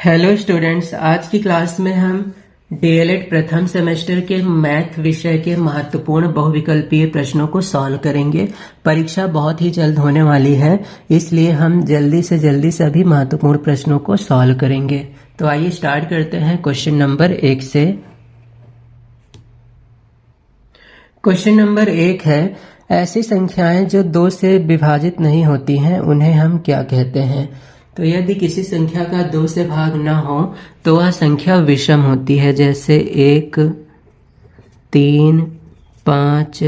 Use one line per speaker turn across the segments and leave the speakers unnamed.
Hello students, आज की class में हम डीएलएड प्रथम सेमेस्टर के मैथ विषय के महत्वपूर्ण बहुविकल्पीय प्रश्नों को सॉल्व करेंगे। परीक्षा बहुत ही जल्द होने वाली है, इसलिए हम जल्दी से जल्दी सभी महत्वपूर्ण प्रश्नों को सॉल्व करेंगे। तो आइए स्टार्ट करते हैं क्वेश्चन नंबर 1 से। क्वेश्चन नंबर 1 है, ऐसी संख्याएं जो 2 से विभाजित नहीं होती हैं उन्हें हम क्या कहते हैं। तो यदि किसी संख्या का 2 से भाग ना हो तो वह संख्या विषम होती है, जैसे 1, 3, 5,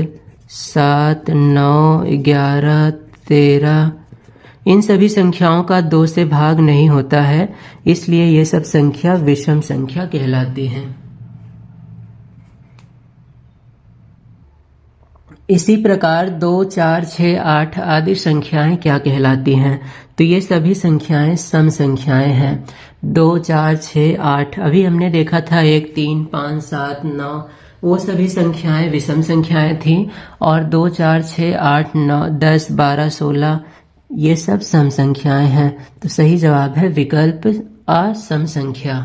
7, 9, 11, 13। इन सभी संख्याओं का 2 से भाग नहीं होता है, इसलिए ये सब संख्या विषम संख्या कहलाती हैं। इसी प्रकार 2, 4, 6, 8 आदि संख्याएं क्या कहलाती हैं। तो ये सभी संख्याएं सम संख्याएं हैं। 2, 4, 6, 8 अभी हमने देखा था 1, 3, 5, 7, 9 वो सभी संख्याएं विषम संख्याएं थी, और 2, 4, 6, 8, 9, 10, 12, 16 ये सब सम संख्याएं हैं। तो सही जवाब है विकल्प अ सम संख्या।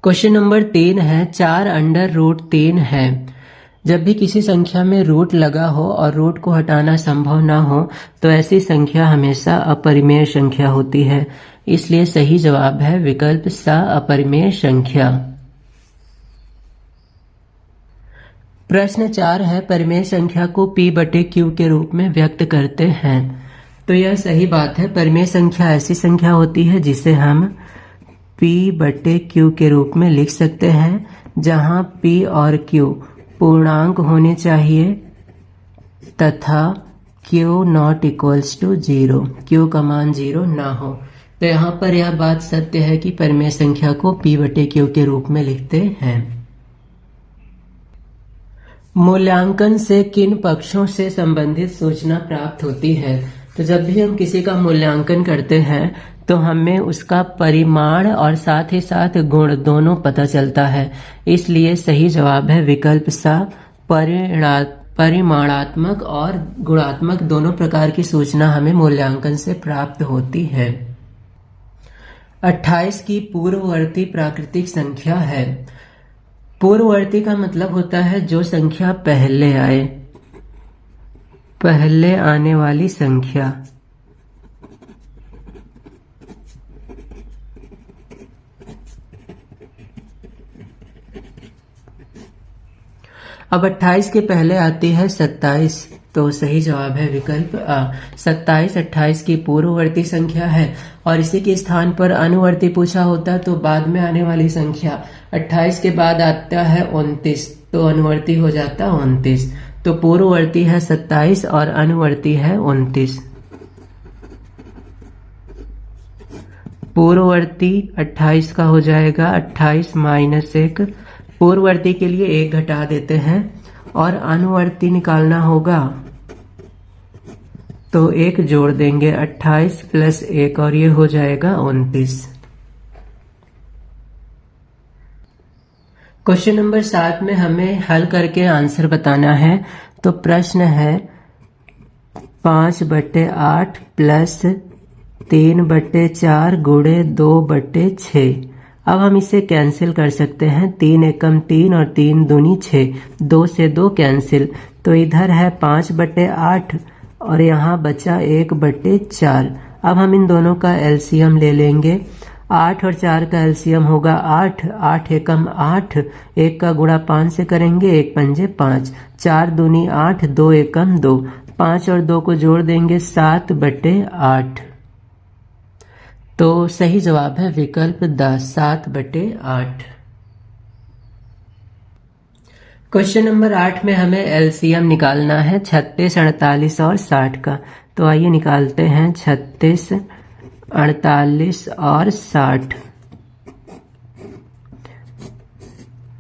क्वेश्चन नंबर 3 है, 4√3 है। जब भी किसी संख्या में रूट लगा हो और रूट को हटाना संभव ना हो तो ऐसी संख्या हमेशा अपरिमेय संख्या होती है, इसलिए सही जवाब है विकल्प स अपरिमेय संख्या। प्रश्न 4 है, परिमेय संख्या को P/Q के रूप में व्यक्त करते हैं। तो यह सही बात है। परिमेय संख्या ऐसी संख्या होती है जिसे हम P/Q के रूप में लिख सकते हैं, जहां P और Q पूर्णांक होने चाहिए तथा Q not equals to 0, Q का मान 0 ना हो। तो यहाँ पर यह बात सत्य है कि परिमेय संख्या को P/Q के रूप में लिखते हैं। मूल्यांकन से किन पक्षों से संबंधित सूचना प्राप्त होती है। तो जब भी हम किसी का मूल्यांकन करते हैं तो हमें उसका परिमाण और साथ ही साथ गुण दोनों पता चलता है, इसलिए सही जवाब है विकल्प सा परिमाणात्मक और गुणात्मक दोनों प्रकार की सूचना हमें मूल्यांकन से प्राप्त होती है। 28 की पूर्ववर्ती प्राकृतिक संख्या है। पूर्ववर्ती का मतलब होता है जो संख्या पहले आए, पहले आने वाली संख्या। अब 28 के पहले आती है 27, तो सही जवाब है विकल्प अ। 27 28 की पूर्ववर्ती संख्या है, और इसी के स्थान पर अनुवर्ती पूछा होता तो बाद में आने वाली संख्या 28 के बाद आता है 29, तो अनुवर्ती हो जाता 29। तो पूर्ववर्ती है 27 और अनुवर्ती है 29। पूर्ववर्ती 28 का हो जाएगा 28 - 1। पूर्ववर्ती के लिए 1 घटा देते हैं और अनुवर्ती निकालना होगा तो 1 जोड़ देंगे, 28 + 1 और ये हो जाएगा 29। क्वेश्चन नंबर 7 में हमें हल करके आंसर बताना है। तो प्रश्न है 5/8 + 3/4 × 2/6। अब हम इसे कैंसिल कर सकते हैं। 3 एकम 3 और 3 दूनी 6, 2 से 2 कैंसिल। तो इधर है 5/8 और यहाँ बचा 1/4। अब हम इन दोनों का एलसीएम ले लेंगे। 8 और 4 का एलसीएम होगा 8, 8 एकम 8, 1 का गुणा 5 से करेंगे, 1 पंजे 5, 4 दूनी 8, 2 एकम 2, 5 और 2 को जोड़ देंगे 7/8। तो सही जवाब है विकल्प द 7/8। क्वेश्चन नंबर 8 में हमें एलसीएम निकालना है 36, 48 और 60 का। तो आइए निकालते हैं 36, 48 और 60।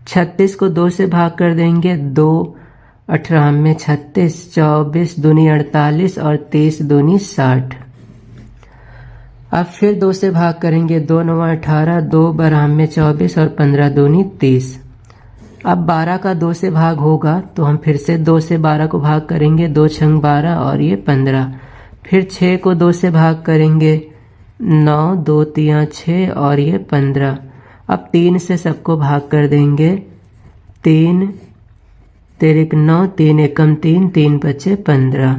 36 को 2 से भाग कर देंगे, 2 18 में 36, 24 दूनी 48 और 30 दूनी 60। अब फिर 2 से भाग करेंगे, 2 9 18, 2 12 में 24 और 15 दूनी 30। अब 12 का 2 से भाग होगा तो हम फिर से 2 से 12 को भाग करेंगे, 2 छंग 12 और ये 15। फिर 6 को 2 से भाग करेंगे 9 2 3 6 और ये 15। अब 3 से सबको भाग कर देंगे। 3 3 9 3 एकम 3 3 बचे 15।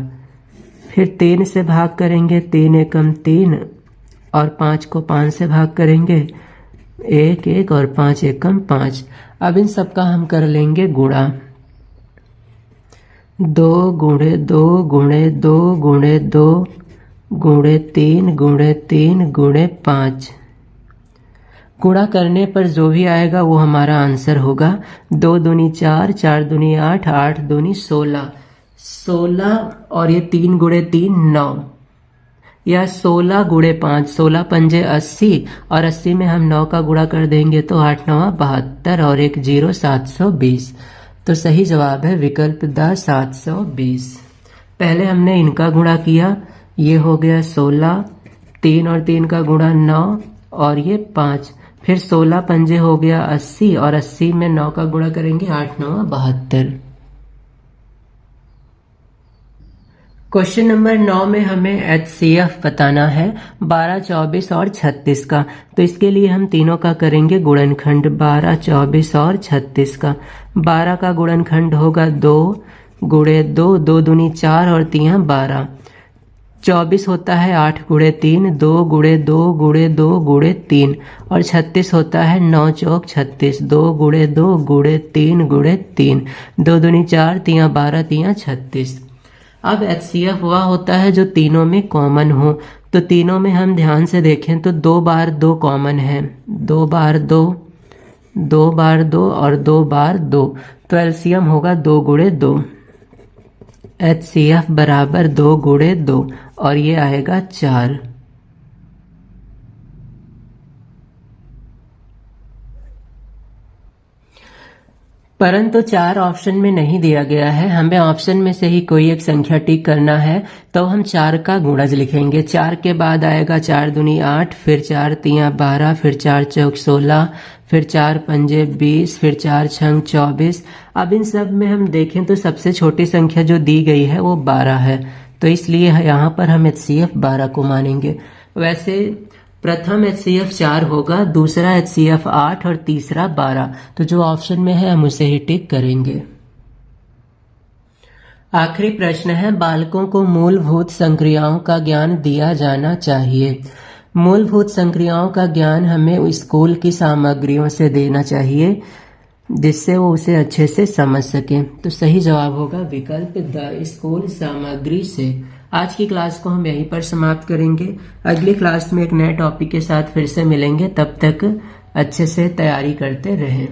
फिर 3 से भाग करेंगे, 3 एकम 3 और 5 को 5 से भाग करेंगे, 1 1 और 5 एकम 5। अब इन सबका हम कर लेंगे गुणा। 2 गुणे 2 गुणे 2 गुणे 2 गुणे 3 गुणे 3 गुणे 5। गुणा करने पर जो भी आएगा वो हमारा आंसर होगा। 2 दूनी 4, 4 दूनी 8, 8 दूनी 16, 16 और ये 3 गुणे 3 9, या 16 गुणे 5, 16 पंजे 80 और 80 में हम 9 का गुणा कर देंगे तो 8 9 72 और 1 0 720। तो सही जवाब है विकल्प द 720। पहले हमने इनका गुणा किया, ये हो गया 16, 3 और 3 का गुणा 9 और ये 5। फिर 16 पंजे हो गया 80 और 80 में 9 का गुणा करेंगे, 8 9 72। क्वेश्चन नंबर 9 में हमें HCF बताना है 12 24 और 36 का। तो इसके लिए हम तीनों का करेंगे गुणनखंड। 12 24 और 36 का 12 का गुणनखंड होगा 2 गुणे 2, 2 दूनी 4 और 3 12। 24 होता है 8 गुणे 3, 2 गुणे 2 गुणे 2 गुणे 3 और 36 होता है 9 चौक 36, 2 गुणे 2 गुणे 3 गुणे 3, 2 दूनी 4 3 12 3 36। अब HCF वह होता है जो तीनों में कॉमन हो। तो तीनों में हम ध्यान से देखें तो 2 बार 2 कॉमन है, 2 बार 2, 2 बार 2 और 2 बार 2। तो LCM होगा 2 गुणे 2। HCF बराबर 2 गुणे 2 और ये आएगा 4। परंतु 4 ऑप्शन में नहीं दिया गया है, हमें ऑप्शन में से ही कोई एक संख्या टिक करना है। तो हम 4 का गुणज लिखेंगे। 4 के बाद आएगा 4 दूनी 8, फिर 4 3 12, फिर 4 चौक 16, फिर 4 पंजे 20, फिर 4 छंग 24। अब इन सब में हम देखें तो सबसे छोटी संख्या जो दी गई है वो 12 है, तो इसलिए यहाँ पर हम HCF 12 को मानेंगे। वैसे प्रथम HCF 4 होगा, दूसरा HCF 8 और तीसरा 12। तो जो ऑप्शन में है हम उसे ही टिक करेंगे। आखिरी प्रश्न है, बालकों को मूलभूत संक्रियाओं का ज्ञान दिया जाना चाहिए। मूलभूत संक्रियाओं का ज्ञान हमें स्कूल की सामग्रियों से देना चाहिए जिससे वो उसे अच्छे से समझ सके। तो सही जवाब होगा विकल्प द स्कूल सामग्री से। आज की क्लास को हम यहीं पर समाप्त करेंगे। अगली क्लास में एक नए टॉपिक के साथ फिर से मिलेंगे। तब तक अच्छे से तैयारी करते रहें।